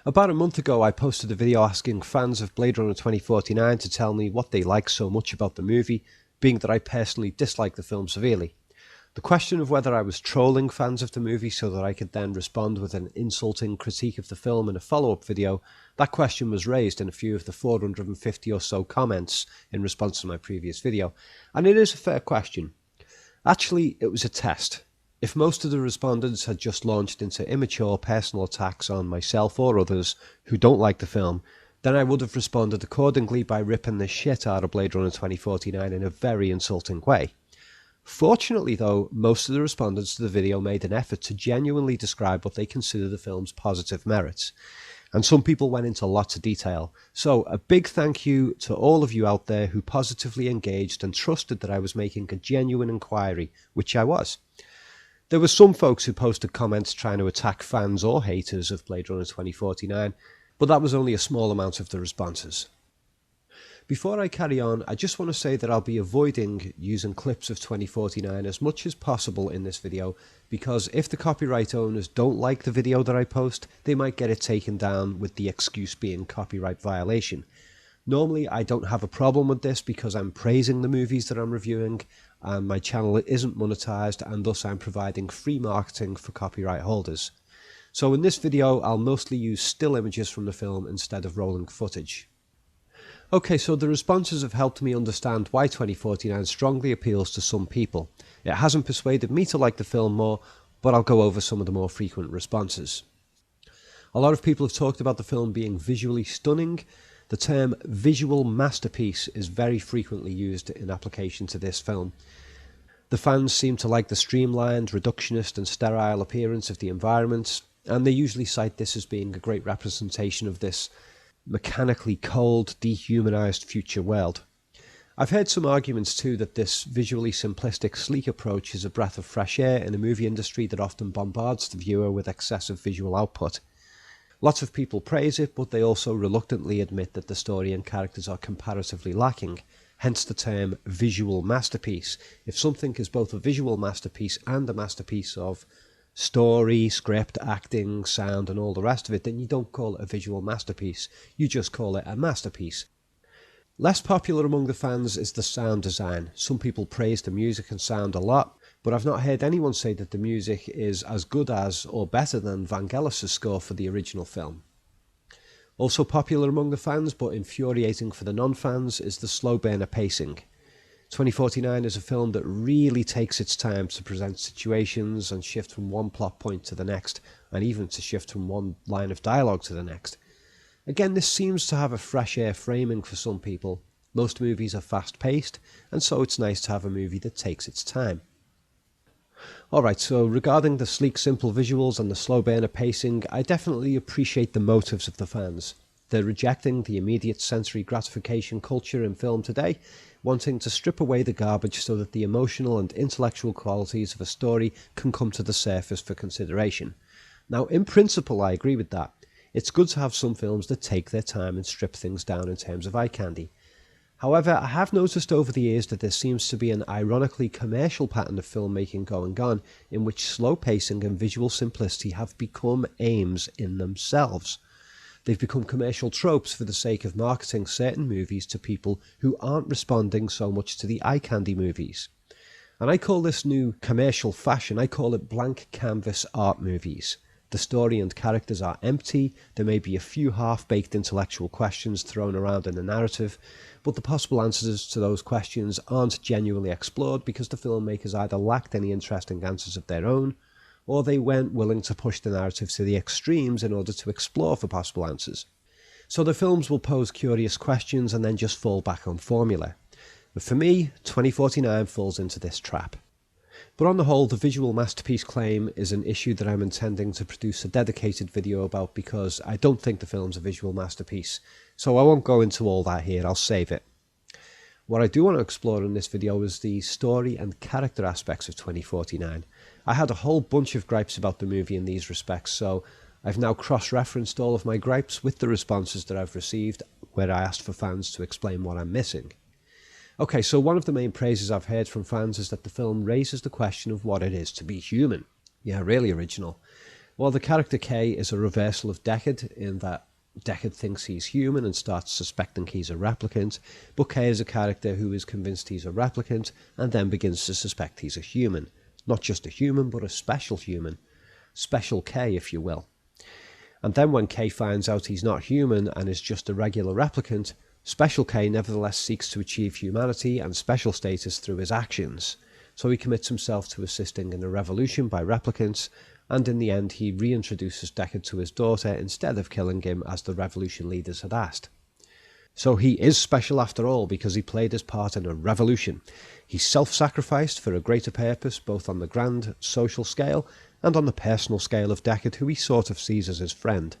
About a month ago I posted a video asking fans of Blade Runner 2049 to tell me what they like so much about the movie, being that I personally dislike the film severely. The question of whether I was trolling fans of the movie so that I could then respond with an insulting critique of the film in a follow-up video, that question was raised in a few of the 450 or so comments in response to my previous video, and it is a fair question. Actually, it was a test. If most of the respondents had just launched into immature personal attacks on myself or others who don't like the film, then I would have responded accordingly by ripping the shit out of Blade Runner 2049 in a very insulting way. Fortunately though, most of the respondents to the video made an effort to genuinely describe what they consider the film's positive merits, and some people went into lots of detail. So a big thank you to all of you out there who positively engaged and trusted that I was making a genuine inquiry, which I was. There were some folks who posted comments trying to attack fans or haters of Blade Runner 2049, but that was only a small amount of the responses. Before I carry on, I just want to say that I'll be avoiding using clips of 2049 as much as possible in this video, because if the copyright owners don't like the video that I post, they might get it taken down with the excuse being copyright violation. Normally I don't have a problem with this because I'm praising the movies that I'm reviewing, and my channel isn't monetized, and thus I'm providing free marketing for copyright holders. So in this video I'll mostly use still images from the film instead of rolling footage. Okay, so the responses have helped me understand why 2049 strongly appeals to some people. It hasn't persuaded me to like the film more, but I'll go over some of the more frequent responses. A lot of people have talked about the film being visually stunning. The term visual masterpiece is very frequently used in application to this film. The fans seem to like the streamlined, reductionist and sterile appearance of the environments, and they usually cite this as being a great representation of this mechanically cold, dehumanized future world. I've heard some arguments too that this visually simplistic, sleek approach is a breath of fresh air in a movie industry that often bombards the viewer with excessive visual output. Lots of people praise it, but they also reluctantly admit that the story and characters are comparatively lacking, hence the term visual masterpiece. If something is both a visual masterpiece and a masterpiece of story, script, acting, sound and all the rest of it, then you don't call it a visual masterpiece, you just call it a masterpiece. Less popular among the fans is the sound design. Some people praise the music and sound a lot, but I've not heard anyone say that the music is as good as or better than Vangelis' score for the original film. Also popular among the fans, but infuriating for the non-fans, is the slow burner pacing. 2049 is a film that really takes its time to present situations and shift from one plot point to the next, and even to shift from one line of dialogue to the next. Again, this seems to have a fresh air framing for some people. Most movies are fast paced, and so it's nice to have a movie that takes its time. Alright, so regarding the sleek simple visuals and the slow burner pacing, I definitely appreciate the motives of the fans. They're rejecting the immediate sensory gratification culture in film today, wanting to strip away the garbage so that the emotional and intellectual qualities of a story can come to the surface for consideration. Now, in principle, I agree with that. It's good to have some films that take their time and strip things down in terms of eye candy. However, I have noticed over the years that there seems to be an ironically commercial pattern of filmmaking going on, in which slow pacing and visual simplicity have become aims in themselves. They've become commercial tropes for the sake of marketing certain movies to people who aren't responding so much to the eye candy movies. And I call this new commercial fashion, I call it blank canvas art movies. The story and characters are empty, there may be a few half-baked intellectual questions thrown around in the narrative, but the possible answers to those questions aren't genuinely explored because the filmmakers either lacked any interesting answers of their own, or they weren't willing to push the narrative to the extremes in order to explore for possible answers. So the films will pose curious questions and then just fall back on formula. But for me, 2049 falls into this trap. But on the whole, the visual masterpiece claim is an issue that I'm intending to produce a dedicated video about because I don't think the film's a visual masterpiece, so I won't go into all that here, I'll save it. What I do want to explore in this video is the story and character aspects of 2049. I had a whole bunch of gripes about the movie in these respects, so I've now cross-referenced all of my gripes with the responses that I've received, where I asked for fans to explain what I'm missing. Okay, so one of the main praises I've heard from fans is that the film raises the question of what it is to be human. Yeah, really original. Well, the character K is a reversal of Deckard in that Deckard thinks he's human and starts suspecting he's a replicant, but K is a character who is convinced he's a replicant and then begins to suspect he's a human. Not just a human, but a special human. Special K, if you will. And then when K finds out he's not human and is just a regular replicant, Special K nevertheless seeks to achieve humanity and special status through his actions. So he commits himself to assisting in a revolution by replicants, and in the end he reintroduces Deckard to his daughter instead of killing him as the revolution leaders had asked. So he is special after all because he played his part in a revolution. He self-sacrificed for a greater purpose both on the grand social scale and on the personal scale of Deckard, who he sort of sees as his friend.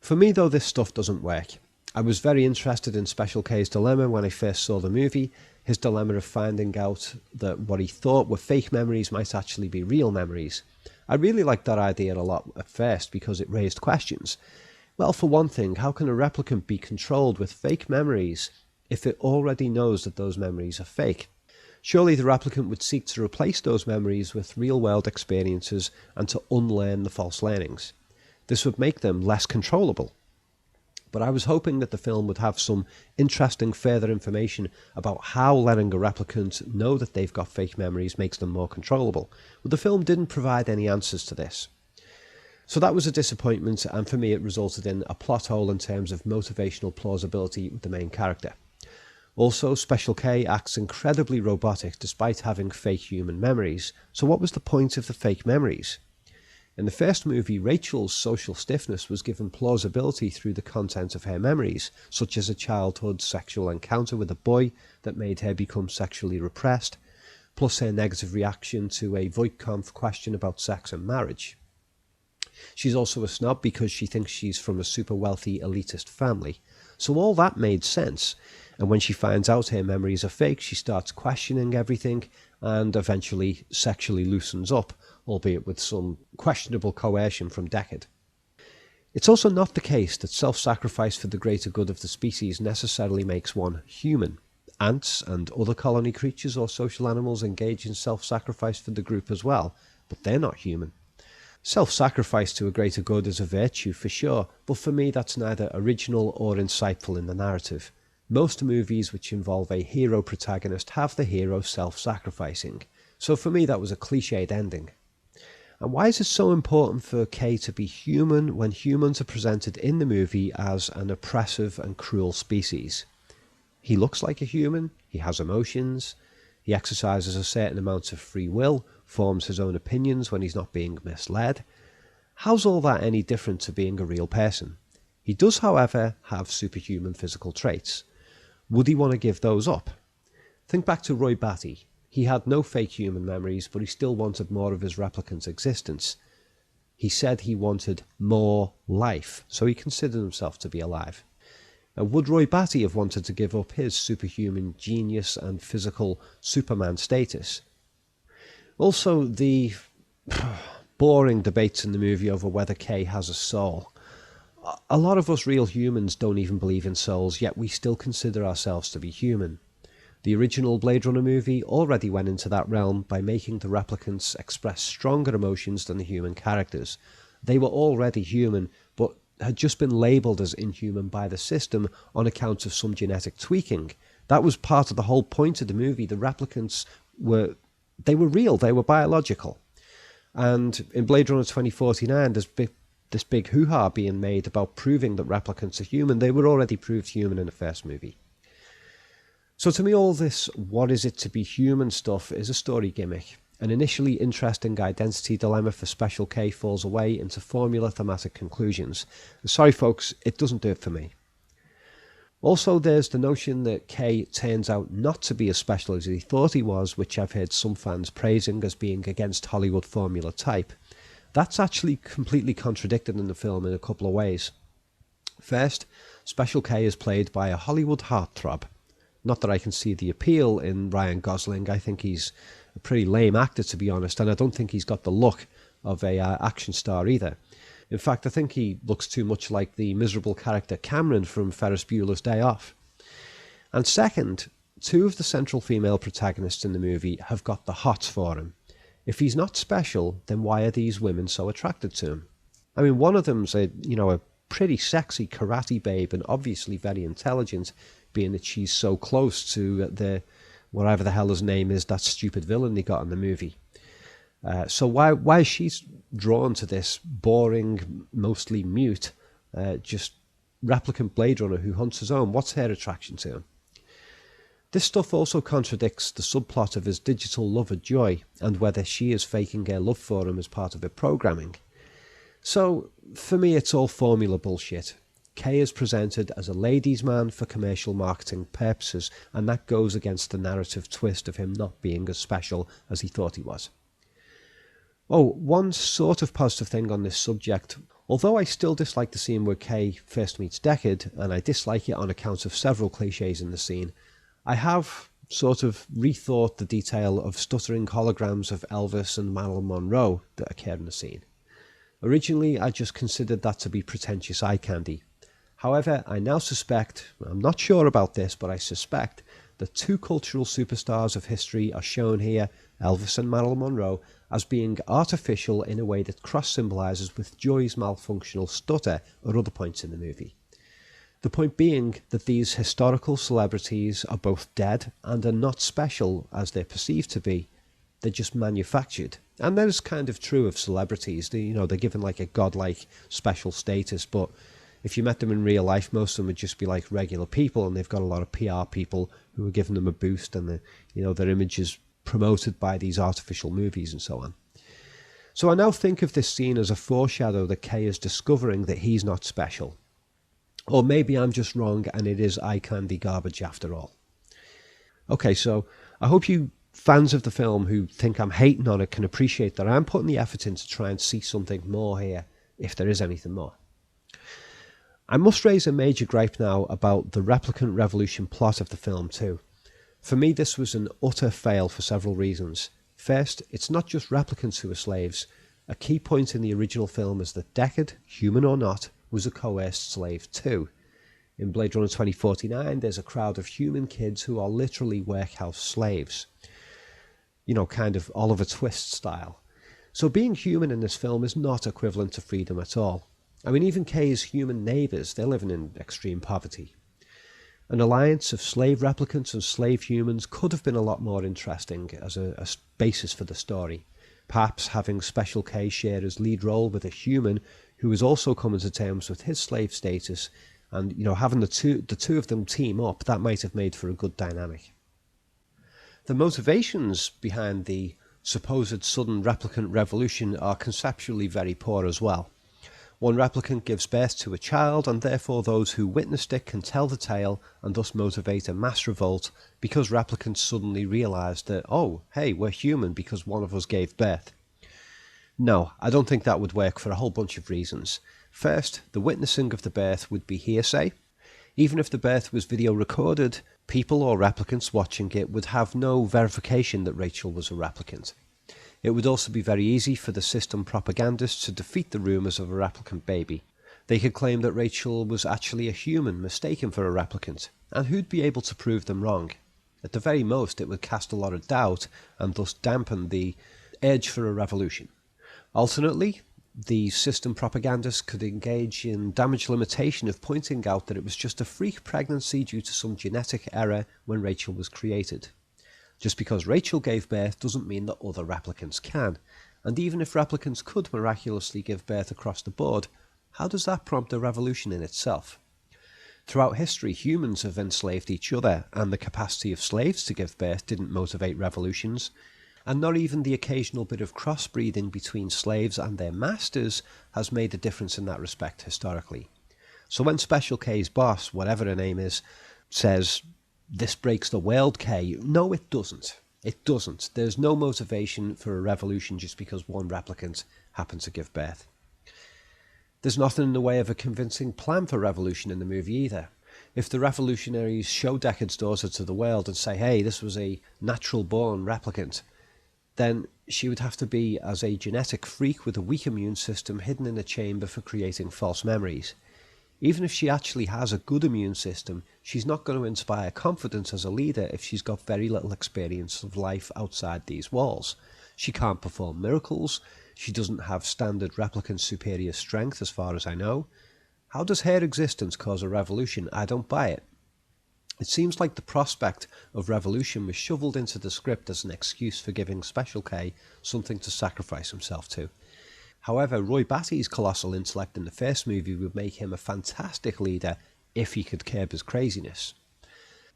For me though, this stuff doesn't work. I was very interested in Special K's dilemma when I first saw the movie, his dilemma of finding out that what he thought were fake memories might actually be real memories. I really liked that idea a lot at first because it raised questions. Well, for one thing, how can a replicant be controlled with fake memories if it already knows that those memories are fake? Surely the replicant would seek to replace those memories with real-world experiences and to unlearn the false learnings. This would make them less controllable. But I was hoping that the film would have some interesting further information about how letting a replicant know that they've got fake memories makes them more controllable. But the film didn't provide any answers to this. So that was a disappointment, and for me it resulted in a plot hole in terms of motivational plausibility with the main character. Also, Special K acts incredibly robotic despite having fake human memories, so what was the point of the fake memories? In the first movie, Rachel's social stiffness was given plausibility through the content of her memories, such as a childhood sexual encounter with a boy that made her become sexually repressed, plus her negative reaction to a Voight-Kampff question about sex and marriage. She's also a snob because she thinks she's from a super wealthy elitist family. So all that made sense, and when she finds out her memories are fake, she starts questioning everything and eventually sexually loosens up, albeit with some questionable coercion from Deckard. It's also not the case that self-sacrifice for the greater good of the species necessarily makes one human. Ants and other colony creatures or social animals engage in self-sacrifice for the group as well, but they're not human. Self-sacrifice to a greater good is a virtue for sure, but for me that's neither original or insightful in the narrative. Most movies which involve a hero protagonist have the hero self-sacrificing, so for me that was a cliched ending. And why is it so important for K to be human when humans are presented in the movie as an oppressive and cruel species? He looks like a human, he has emotions, he exercises a certain amount of free will, forms his own opinions when he's not being misled. How's all that any different to being a real person? He does, however, have superhuman physical traits. Would he want to give those up? Think back to Roy Batty. He had no fake human memories, but he still wanted more of his replicant's existence. He said he wanted more life, so he considered himself to be alive. Now, would Roy Batty have wanted to give up his superhuman genius and physical Superman status? Also, the boring debates in the movie over whether K has a soul. A lot of us real humans don't even believe in souls, yet we still consider ourselves to be human. The original Blade Runner movie already went into that realm by making the replicants express stronger emotions than the human characters. They were already human, but had just been labelled as inhuman by the system on account of some genetic tweaking. That was part of the whole point of the movie. The replicants were real, they were biological. And in Blade Runner 2049, there's this big hoo-ha being made about proving that replicants are human. They were already proved human in the first movie. So to me, all this what is it to be human stuff is a story gimmick. An initially interesting identity dilemma for Special K falls away into formula thematic conclusions. Sorry folks, it doesn't do it for me. Also, there's the notion that K turns out not to be as special as he thought he was, which I've heard some fans praising as being against Hollywood formula type. That's actually completely contradicted in the film in a couple of ways. First, Special K is played by a Hollywood heartthrob. Not that I can see the appeal in Ryan Gosling. I think he's a pretty lame actor, to be honest, and I don't think he's got the look of a action star either. In fact, I think he looks too much like the miserable character Cameron from Ferris Bueller's Day Off. And second, two of the central female protagonists in the movie have got the hots for him. If he's not special, then why are these women so attracted to him? I mean, one of them's a pretty sexy karate babe and obviously very intelligent, being that she's so close to whatever the hell his name is, that stupid villain they got in the movie. So why is she drawn to this boring, mostly mute, just replicant Blade Runner who hunts his own? What's her attraction to him? This stuff also contradicts the subplot of his digital lover Joy and whether she is faking her love for him as part of her programming. So, for me, it's all formula bullshit. Kay is presented as a ladies' man for commercial marketing purposes, and that goes against the narrative twist of him not being as special as he thought he was. Oh, one sort of positive thing on this subject. Although I still dislike the scene where Kay first meets Deckard, and I dislike it on account of several cliches in the scene, I have sort of rethought the detail of stuttering holograms of Elvis and Marilyn Monroe that occur in the scene. Originally, I just considered that to be pretentious eye candy. However, I now suspect, I'm not sure about this, but I suspect that two cultural superstars of history are shown here, Elvis and Marilyn Monroe, as being artificial in a way that cross-symbolises with Joy's malfunctional stutter at other points in the movie. The point being that these historical celebrities are both dead and are not special as they're perceived to be. They're just manufactured. And that is kind of true of celebrities. They're given like a godlike special status, but if you met them in real life, most of them would just be like regular people, and they've got a lot of PR people who are giving them a boost, and their image is promoted by these artificial movies and so on. So I now think of this scene as a foreshadow that Kay is discovering that he's not special. Or maybe I'm just wrong and it is eye candy garbage after all. Okay, so I hope you fans of the film who think I'm hating on it can appreciate that I'm putting the effort in to try and see something more here, if there is anything more. I must raise a major gripe now about the replicant revolution plot of the film too. For me, this was an utter fail for several reasons. First, it's not just replicants who are slaves. A key point in the original film is that Deckard, human or not, was a coerced slave too. In Blade Runner 2049, there's a crowd of human kids who are literally workhouse slaves. Kind of Oliver Twist style. So being human in this film is not equivalent to freedom at all. I mean, even Kay's human neighbours, they're living in extreme poverty. An alliance of slave replicants and slave humans could have been a lot more interesting as a basis for the story. Perhaps having Special K share his lead role with a human who is also coming to terms with his slave status, and having the two of them team up, that might have made for a good dynamic. The motivations behind the supposed sudden replicant revolution are conceptually very poor as well. One replicant gives birth to a child, and therefore those who witnessed it can tell the tale and thus motivate a mass revolt because replicants suddenly realised that, oh, hey, we're human because one of us gave birth. No, I don't think that would work for a whole bunch of reasons. First, the witnessing of the birth would be hearsay. Even if the birth was video recorded, people or replicants watching it would have no verification that Rachel was a replicant. It would also be very easy for the system propagandists to defeat the rumours of a replicant baby. They could claim that Rachel was actually a human mistaken for a replicant, and who'd be able to prove them wrong? At the very most, it would cast a lot of doubt and thus dampen the urge for a revolution. Alternately, the system propagandists could engage in damage limitation of pointing out that it was just a freak pregnancy due to some genetic error when Rachel was created. Just because Rachel gave birth doesn't mean that other replicants can, and even if replicants could miraculously give birth across the board, how does that prompt a revolution in itself? Throughout history, humans have enslaved each other, and the capacity of slaves to give birth didn't motivate revolutions. And not even the occasional bit of crossbreeding between slaves and their masters has made a difference in that respect historically. So when Special K's boss, whatever her name is, says, "This breaks the world, K," no, it doesn't. It doesn't. There's no motivation for a revolution just because one replicant happened to give birth. There's nothing in the way of a convincing plan for revolution in the movie either. If the revolutionaries show Deckard's daughter to the world and say, hey, this was a natural-born replicant, then she would have to be as a genetic freak with a weak immune system hidden in a chamber for creating false memories. Even if she actually has a good immune system, she's not going to inspire confidence as a leader if she's got very little experience of life outside these walls. She can't perform miracles. She doesn't have standard replicant superior strength as far as I know. How does her existence cause a revolution? I don't buy it. It seems like the prospect of revolution was shoveled into the script as an excuse for giving Special K something to sacrifice himself to. However, Roy Batty's colossal intellect in the first movie would make him a fantastic leader if he could curb his craziness.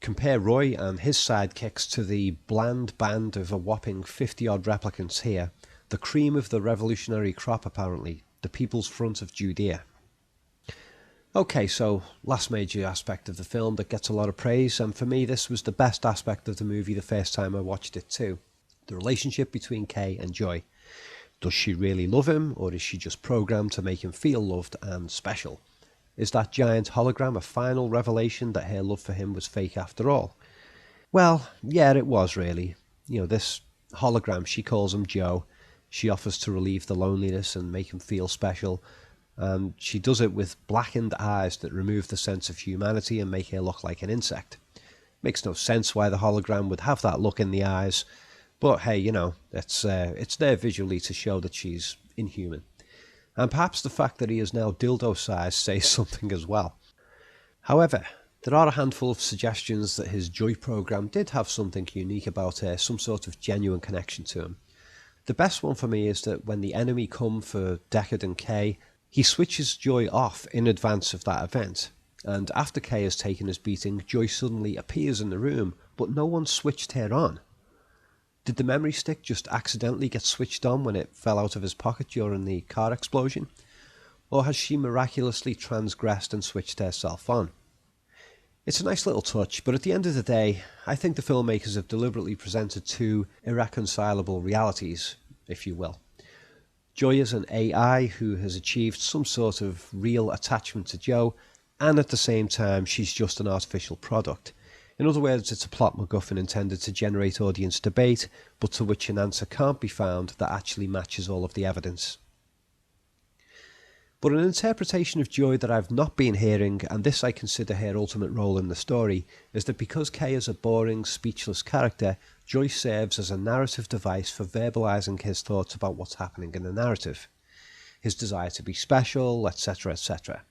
Compare Roy and his sidekicks to the bland band of a whopping 50-odd replicants here, the cream of the revolutionary crop apparently, the People's Front of Judea. Okay, so last major aspect of the film that gets a lot of praise, and for me this was the best aspect of the movie the first time I watched it too. The relationship between Kay and Joy. Does she really love him, or is she just programmed to make him feel loved and special? Is that giant hologram a final revelation that her love for him was fake after all? Well, yeah, it was really. This hologram, she calls him Joe. She offers to relieve the loneliness and make him feel special. And she does it with blackened eyes that remove the sense of humanity and make her look like an insect. Makes no sense why the hologram would have that look in the eyes, but hey, it's there visually to show that she's inhuman. And perhaps the fact that he is now dildo size says something as well. However, there are a handful of suggestions that his Joy program did have something unique about her, some sort of genuine connection to him. The best one for me is that when the enemy come for Deckard and Kay, he switches Joy off in advance of that event, and after Kay has taken his beating, Joy suddenly appears in the room, but no one switched her on. Did the memory stick just accidentally get switched on when it fell out of his pocket during the car explosion? Or has she miraculously transgressed and switched herself on? It's a nice little touch, but at the end of the day, I think the filmmakers have deliberately presented two irreconcilable realities, if you will. Joy is an AI who has achieved some sort of real attachment to Joe, and at the same time she's just an artificial product. In other words, it's a plot MacGuffin intended to generate audience debate, but to which an answer can't be found that actually matches all of the evidence. But an interpretation of Joy that I've not been hearing, and this I consider her ultimate role in the story, is that because Kay is a boring, speechless character, Joy serves as a narrative device for verbalising his thoughts about what's happening in the narrative. His desire to be special, etc, etc.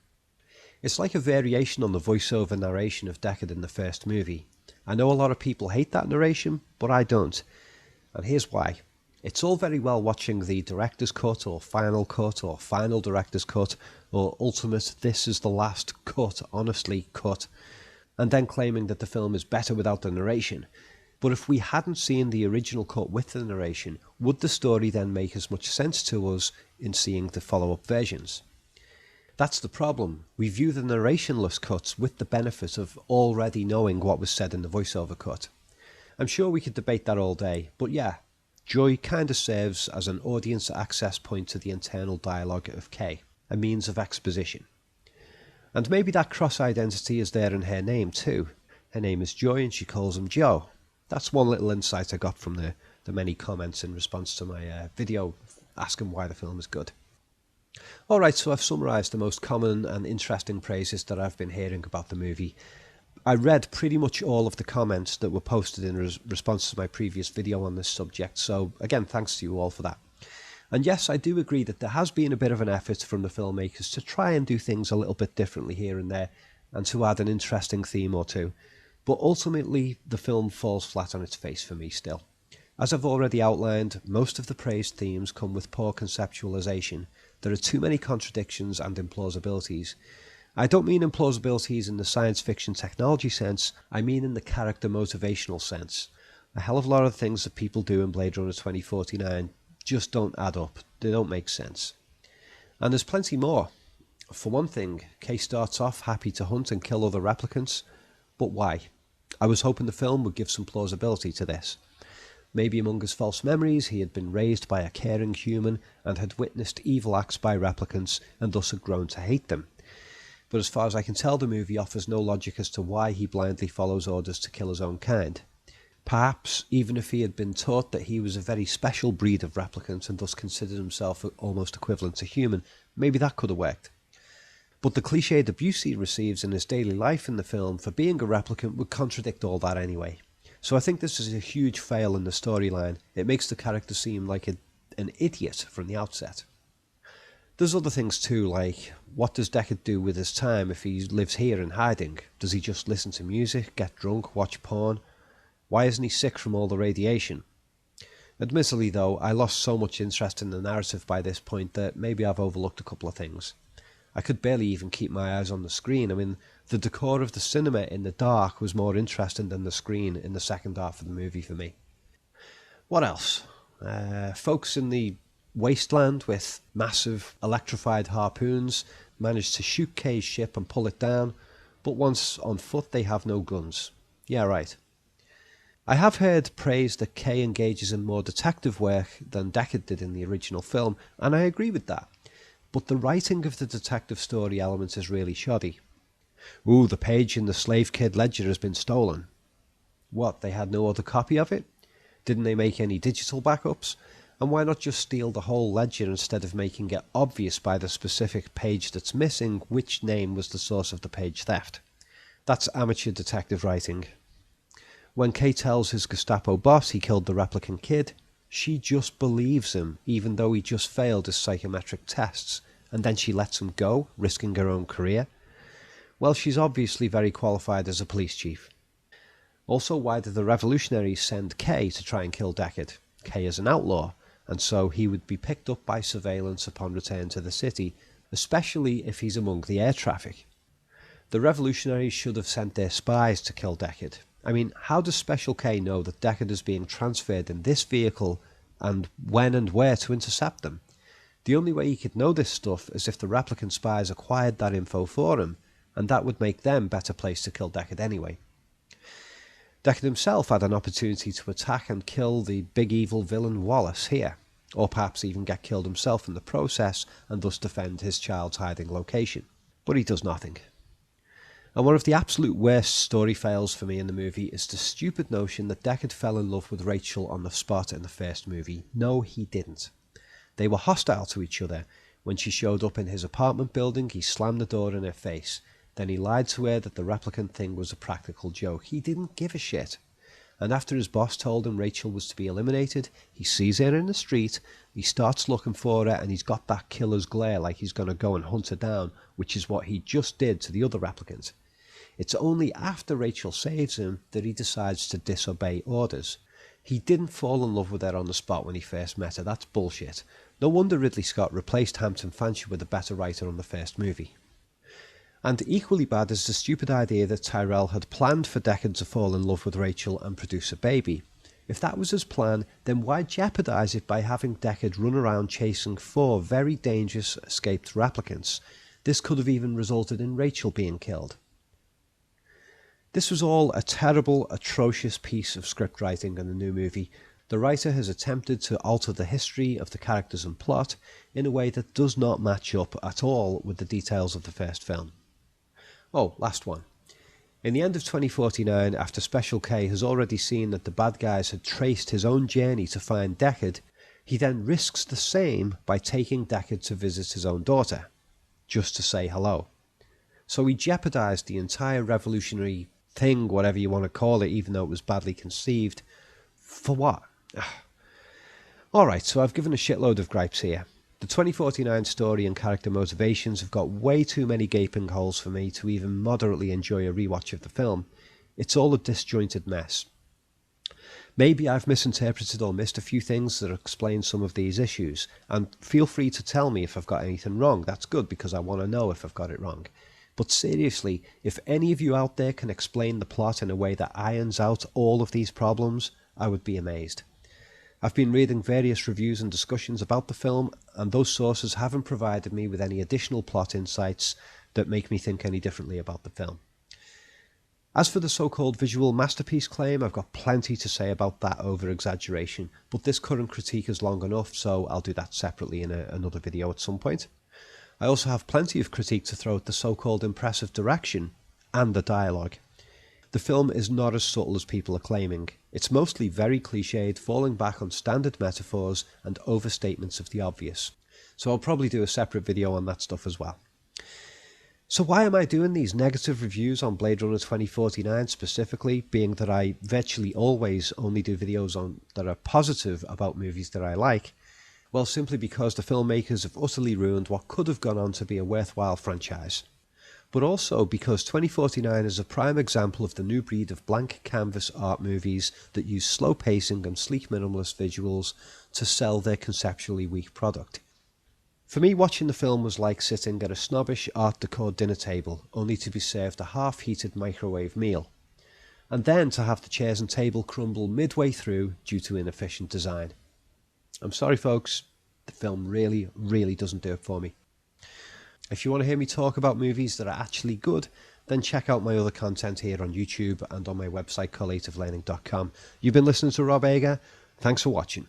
It's like a variation on the voiceover narration of Deckard in the first movie. I know a lot of people hate that narration, but I don't. And here's why. It's all very well watching the director's cut or final director's cut or ultimate this is the last cut, honestly cut, and then claiming that the film is better without the narration. But if we hadn't seen the original cut with the narration, would the story then make as much sense to us in seeing the follow-up versions? That's the problem. We view the narrationless cuts with the benefit of already knowing what was said in the voiceover cut. I'm sure we could debate that all day, but yeah, Joy kind of serves as an audience access point to the internal dialogue of Kay, a means of exposition. And maybe that cross-identity is there in her name too. Her name is Joy and she calls him Joe. That's one little insight I got from the many comments in response to my video asking why the film is good. Alright, so I've summarised the most common and interesting praises that I've been hearing about the movie. I read pretty much all of the comments that were posted in response to my previous video on this subject, so again, thanks to you all for that. And yes, I do agree that there has been a bit of an effort from the filmmakers to try and do things a little bit differently here and there, and to add an interesting theme or two. But ultimately, the film falls flat on its face for me still. As I've already outlined, most of the praised themes come with poor conceptualization. There are too many contradictions and implausibilities. I don't mean implausibilities in the science fiction technology sense, I mean in the character motivational sense. A hell of a lot of things that people do in Blade Runner 2049 just don't add up, they don't make sense. And there's plenty more. For one thing, Kay starts off happy to hunt and kill other replicants, but why? I was hoping the film would give some plausibility to this. Maybe among his false memories he had been raised by a caring human and had witnessed evil acts by replicants and thus had grown to hate them. But as far as I can tell, the movie offers no logic as to why he blindly follows orders to kill his own kind. Perhaps, even if he had been taught that he was a very special breed of replicant and thus considered himself almost equivalent to human, maybe that could have worked. But the cliched abuse he receives in his daily life in the film for being a replicant would contradict all that anyway. So I think this is a huge fail in the storyline. It makes the character seem like an idiot from the outset. There's other things too, like what does Deckard do with his time if he lives here in hiding? Does he just listen to music, get drunk, watch porn? Why isn't he sick from all the radiation? Admittedly though, I lost so much interest in the narrative by this point that maybe I've overlooked a couple of things. I could barely even keep my eyes on the screen. I mean, the decor of the cinema in the dark was more interesting than the screen in the second half of the movie for me. What else? Folks in the wasteland with massive electrified harpoons manage to shoot Kay's ship and pull it down, but once on foot they have no guns. Yeah, right. I have heard praise that Kay engages in more detective work than Deckard did in the original film, and I agree with that. But the writing of the detective story element is really shoddy. Ooh, the page in the Slave Kid ledger has been stolen. What, they had no other copy of it? Didn't they make any digital backups? And why not just steal the whole ledger instead of making it obvious by the specific page that's missing which name was the source of the page theft? That's amateur detective writing. When Kay tells his Gestapo boss he killed the replicant kid, she just believes him even though he just failed his psychometric tests, and then she lets him go, risking her own career. Well, she's obviously very qualified as a police chief. Also, why did the revolutionaries send Kay to try and kill Deckard? Kay is an outlaw, and so he would be picked up by surveillance upon return to the city, especially if he's among the air traffic. The revolutionaries should have sent their spies to kill Deckard. I mean, how does Special K know that Deckard is being transferred in this vehicle and when and where to intercept them? The only way he could know this stuff is if the replicant spies acquired that info for him, and that would make them better placed to kill Deckard anyway. Deckard himself had an opportunity to attack and kill the big evil villain Wallace here, or perhaps even get killed himself in the process and thus defend his child's hiding location. But he does nothing. And one of the absolute worst story fails for me in the movie is the stupid notion that Deckard fell in love with Rachel on the spot in the first movie. No, he didn't. They were hostile to each other. When she showed up in his apartment building, he slammed the door in her face. Then he lied to her that the replicant thing was a practical joke. He didn't give a shit. And after his boss told him Rachel was to be eliminated, he sees her in the street, he starts looking for her, and he's got that killer's glare like he's going to go and hunt her down, which is what he just did to the other replicant. It's only after Rachel saves him that he decides to disobey orders. He didn't fall in love with her on the spot when he first met her. That's bullshit. No wonder Ridley Scott replaced Hampton Fancher with a better writer on the first movie. And equally bad is the stupid idea that Tyrell had planned for Deckard to fall in love with Rachel and produce a baby. If that was his plan, then why jeopardise it by having Deckard run around chasing 4 very dangerous escaped replicants? This could have even resulted in Rachel being killed. This was all a terrible, atrocious piece of script writing in the new movie. The writer has attempted to alter the history of the characters and plot in a way that does not match up at all with the details of the first film. Oh, last one. In the end of 2049, after Special K has already seen that the bad guys had traced his own journey to find Deckard, he then risks the same by taking Deckard to visit his own daughter, just to say hello. So he jeopardised the entire revolutionary thing, whatever you want to call it, even though it was badly conceived. For what? Alright, so I've given a shitload of gripes here. The 2049 story and character motivations have got way too many gaping holes for me to even moderately enjoy a rewatch of the film. It's all a disjointed mess. Maybe I've misinterpreted or missed a few things that explain some of these issues, and feel free to tell me if I've got anything wrong. That's good, because I want to know if I've got it wrong. But seriously, if any of you out there can explain the plot in a way that irons out all of these problems, I would be amazed. I've been reading various reviews and discussions about the film, and those sources haven't provided me with any additional plot insights that make me think any differently about the film. As for the so-called visual masterpiece claim, I've got plenty to say about that over-exaggeration, but this current critique is long enough, so I'll do that separately in another video at some point. I also have plenty of critique to throw at the so-called impressive direction and the dialogue. The film is not as subtle as people are claiming. It's mostly very cliched, falling back on standard metaphors and overstatements of the obvious. So I'll probably do a separate video on that stuff as well. So why am I doing these negative reviews on Blade Runner 2049 specifically, being that I virtually always only do videos that are positive about movies that I like? Well, simply because the filmmakers have utterly ruined what could have gone on to be a worthwhile franchise. But also because 2049 is a prime example of the new breed of blank canvas art movies that use slow pacing and sleek minimalist visuals to sell their conceptually weak product. For me, watching the film was like sitting at a snobbish art decor dinner table, only to be served a half-heated microwave meal, and then to have the chairs and table crumble midway through due to inefficient design. I'm sorry folks, the film really, really doesn't do it for me. If you want to hear me talk about movies that are actually good, then check out my other content here on YouTube and on my website collativelearning.com. You've been listening to Rob Ager. Thanks for watching.